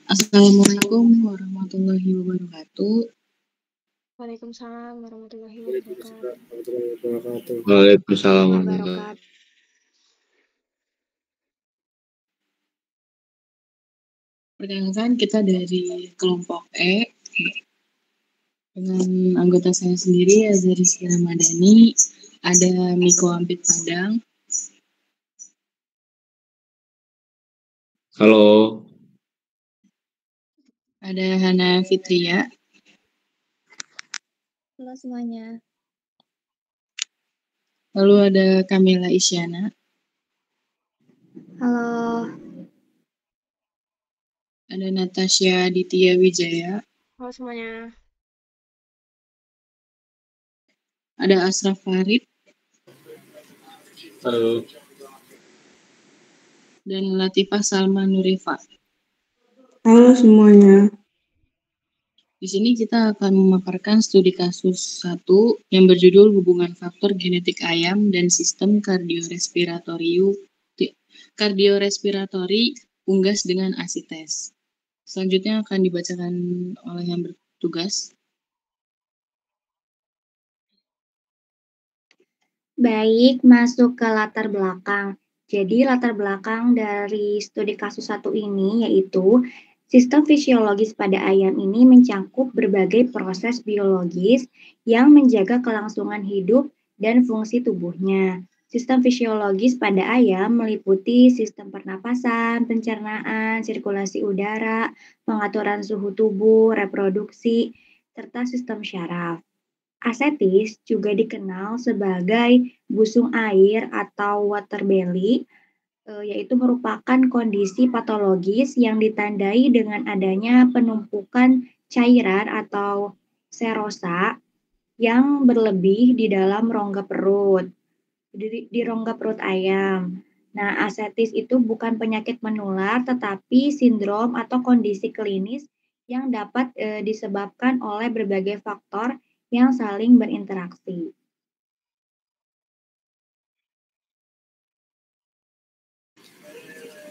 Assalamualaikum warahmatullahi wabarakatuh. Waalaikumsalam warahmatullahi wabarakatuh. Waalaikumsalam. Perkenalkan, kita dari kelompok E dengan anggota saya sendiri ada Rizky Ramadhani, ada Miko Ampit Padang. Halo. Ada Hana Fitria. Halo semuanya. Lalu ada Kamila Isyana. Halo. Ada Natasha Ditya Wijaya. Halo semuanya. Ada Asraf Farid. Halo. Dan Latifah Salma Nurifa. Halo semuanya. Di sini kita akan memaparkan studi kasus 1 yang berjudul hubungan faktor genetik ayam dan sistem kardiorespiratori unggas dengan asites. Selanjutnya akan dibacakan oleh yang bertugas. Baik, masuk ke latar belakang. Jadi latar belakang dari studi kasus 1 ini yaitu sistem fisiologis pada ayam ini mencakup berbagai proses biologis yang menjaga kelangsungan hidup dan fungsi tubuhnya. Sistem fisiologis pada ayam meliputi sistem pernapasan, pencernaan, sirkulasi udara, pengaturan suhu tubuh, reproduksi, serta sistem syaraf. Asetis juga dikenal sebagai busung air atau water belly, yaitu merupakan kondisi patologis yang ditandai dengan adanya penumpukan cairan atau serosa yang berlebih di dalam rongga perut, di rongga perut ayam. Nah, asetis itu bukan penyakit menular, tetapi sindrom atau kondisi klinis yang dapat disebabkan oleh berbagai faktor yang saling berinteraksi.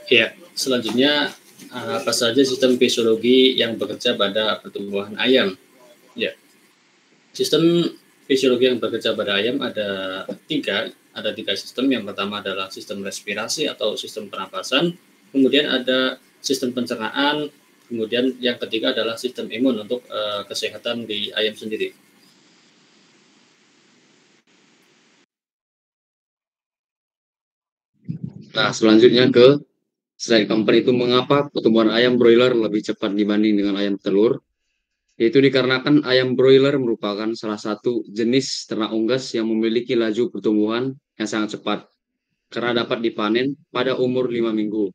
Ya, selanjutnya apa saja sistem fisiologi yang bekerja pada pertumbuhan ayam? Ya, sistem fisiologi yang bekerja pada ayam ada tiga sistem. Yang pertama adalah sistem respirasi atau sistem pernapasan, kemudian ada sistem pencernaan, kemudian yang ketiga adalah sistem imun untuk kesehatan di ayam sendiri. Nah, selanjutnya ke slide keempat itu mengapa pertumbuhan ayam broiler lebih cepat dibanding dengan ayam telur? Yaitu dikarenakan ayam broiler merupakan salah satu jenis ternak unggas yang memiliki laju pertumbuhan yang sangat cepat karena dapat dipanen pada umur 5 minggu.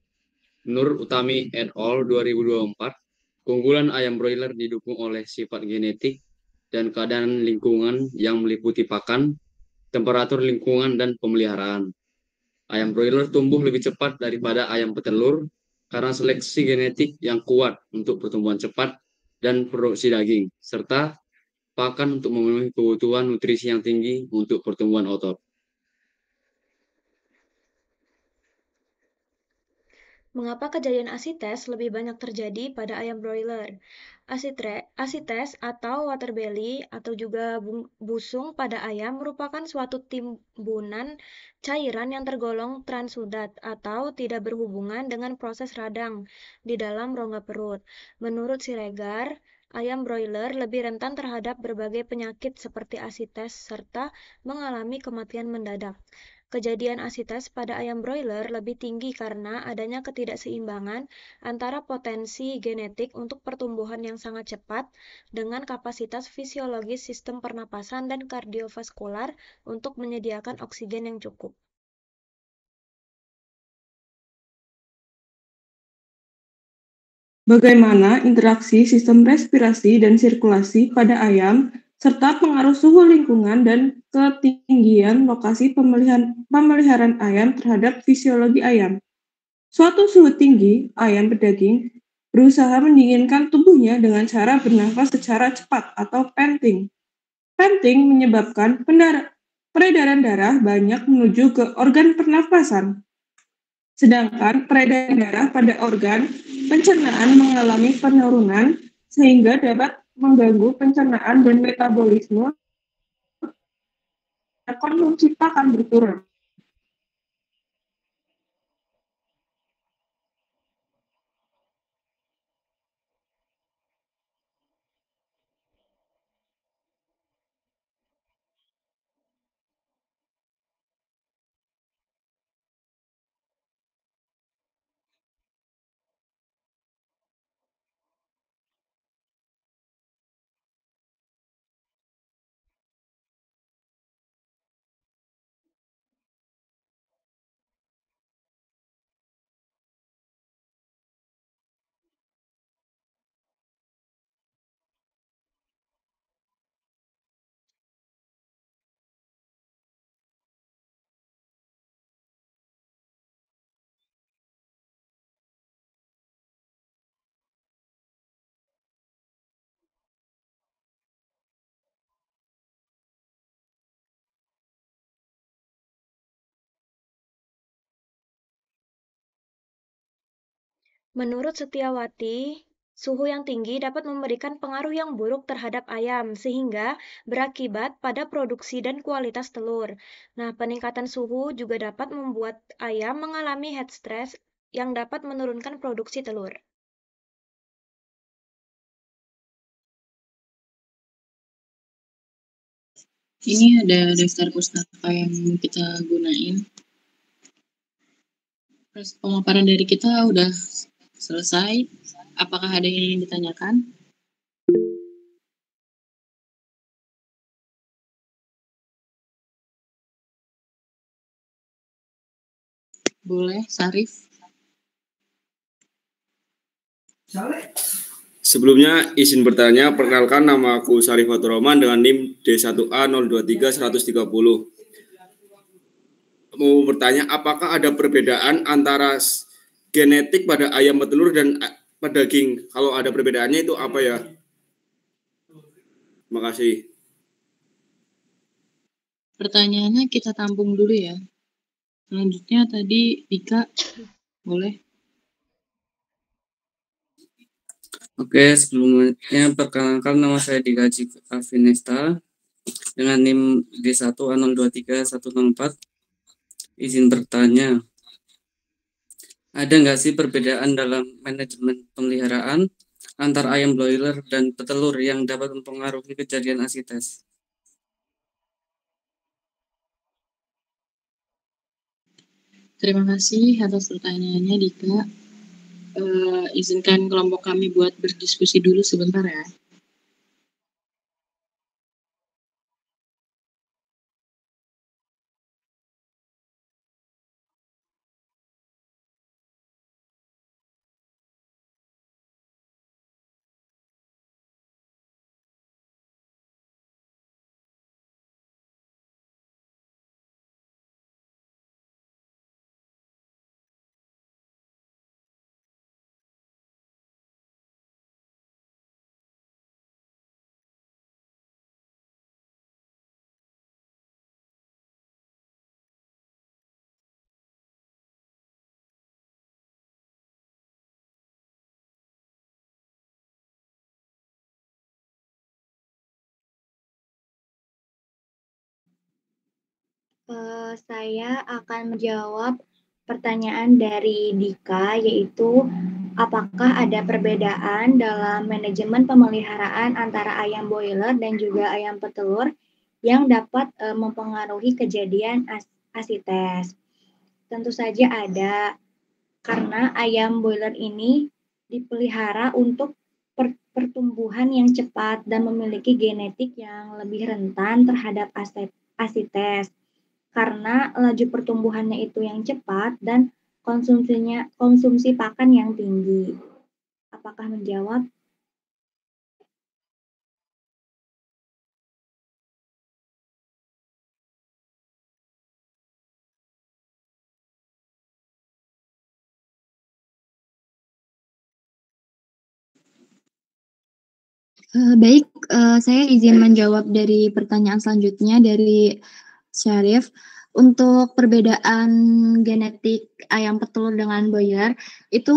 Nur Utami et al. 2024, keunggulan ayam broiler didukung oleh sifat genetik dan keadaan lingkungan yang meliputi pakan, temperatur lingkungan, dan pemeliharaan. Ayam broiler tumbuh lebih cepat daripada ayam petelur karena seleksi genetik yang kuat untuk pertumbuhan cepat dan produksi daging, serta pakan untuk memenuhi kebutuhan nutrisi yang tinggi untuk pertumbuhan otot. Mengapa kejadian asites lebih banyak terjadi pada ayam broiler? Asites atau water belly atau juga busung pada ayam merupakan suatu timbunan cairan yang tergolong transudat atau tidak berhubungan dengan proses radang di dalam rongga perut. Menurut Siregar, ayam broiler lebih rentan terhadap berbagai penyakit seperti asites serta mengalami kematian mendadak. Kejadian asites pada ayam broiler lebih tinggi karena adanya ketidakseimbangan antara potensi genetik untuk pertumbuhan yang sangat cepat dengan kapasitas fisiologis sistem pernapasan dan kardiovaskular untuk menyediakan oksigen yang cukup. Bagaimana interaksi sistem respirasi dan sirkulasi pada ayam serta pengaruh suhu lingkungan dan ketinggian lokasi pemeliharaan ayam terhadap fisiologi ayam. Suatu suhu tinggi, ayam berdaging berusaha mendinginkan tubuhnya dengan cara bernafas secara cepat atau panting. Panting menyebabkan peredaran darah banyak menuju ke organ pernafasan. Sedangkan peredaran darah pada organ pencernaan mengalami penurunan sehingga dapat mengganggu pencernaan dan metabolisme, konsumsi pakan berkurang. Menurut Setiawati, suhu yang tinggi dapat memberikan pengaruh yang buruk terhadap ayam, sehingga berakibat pada produksi dan kualitas telur. Nah, peningkatan suhu juga dapat membuat ayam mengalami heat stress yang dapat menurunkan produksi telur. Ini ada daftar pustaka yang kita gunain. Terus pemaparan dari kita udah selesai. Apakah ada yang ingin ditanyakan? Boleh, Sarif. Sebelumnya izin bertanya, perkenalkan nama aku Sarif Fatur Rahman dengan NIM D1A023-130. Mau bertanya, apakah ada perbedaan antara genetik pada ayam petelur dan pada daging? Kalau ada perbedaannya itu apa ya? Terima kasih. Pertanyaannya kita tampung dulu ya. Selanjutnya tadi Dika, boleh? Oke, sebelumnya perkenalkan nama saya Dika Avinesta dengan NIM D1A023-104. Izin bertanya, ada nggak sih perbedaan dalam manajemen pemeliharaan antar ayam broiler dan petelur yang dapat mempengaruhi kejadian asites? Terima kasih atas pertanyaannya Dika. Izinkan kelompok kami buat berdiskusi dulu sebentar ya. Saya akan menjawab pertanyaan dari Dika, yaitu apakah ada perbedaan dalam manajemen pemeliharaan antara ayam broiler dan juga ayam petelur yang dapat mempengaruhi kejadian asites? Tentu saja ada, karena ayam broiler ini dipelihara untuk pertumbuhan yang cepat dan memiliki genetik yang lebih rentan terhadap asites. Karena laju pertumbuhannya itu yang cepat dan konsumsi pakan yang tinggi. Apakah menjawab? Baik, saya izin menjawab dari pertanyaan selanjutnya dari Syarif. Untuk perbedaan genetik ayam petelur dengan broiler, itu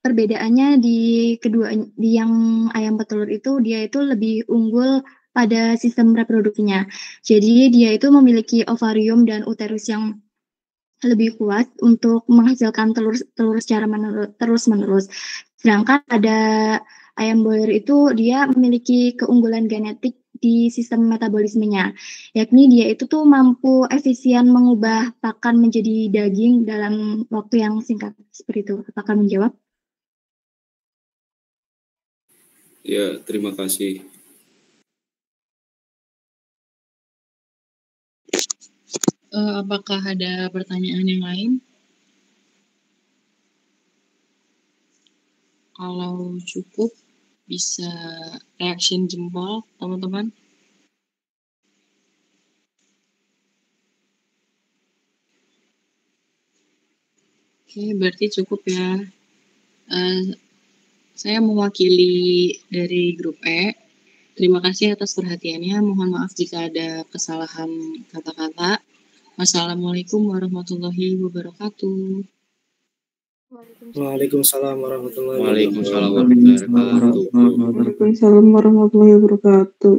perbedaannya di yang ayam petelur itu dia itu lebih unggul pada sistem reproduksinya. Jadi dia itu memiliki ovarium dan uterus yang lebih kuat untuk menghasilkan telur secara terus-menerus. Sedangkan pada ayam broiler itu dia memiliki keunggulan genetik di sistem metabolismenya, yakni dia itu tuh mampu efisien mengubah pakan menjadi daging dalam waktu yang singkat seperti itu. Apakah menjawab? Ya, terima kasih. Apakah ada pertanyaan yang lain? Kalau cukup, bisa reaction jempol, teman-teman. Oke, berarti cukup ya. Saya mewakili dari grup E. Terima kasih atas perhatiannya. Mohon maaf jika ada kesalahan kata-kata. Wassalamualaikum warahmatullahi wabarakatuh. Waalaikumsalam warahmatullahi Waalaikumsalam warahmatullahi wabarakatuh. Waalaikumsalam warahmatullahi wabarakatuh.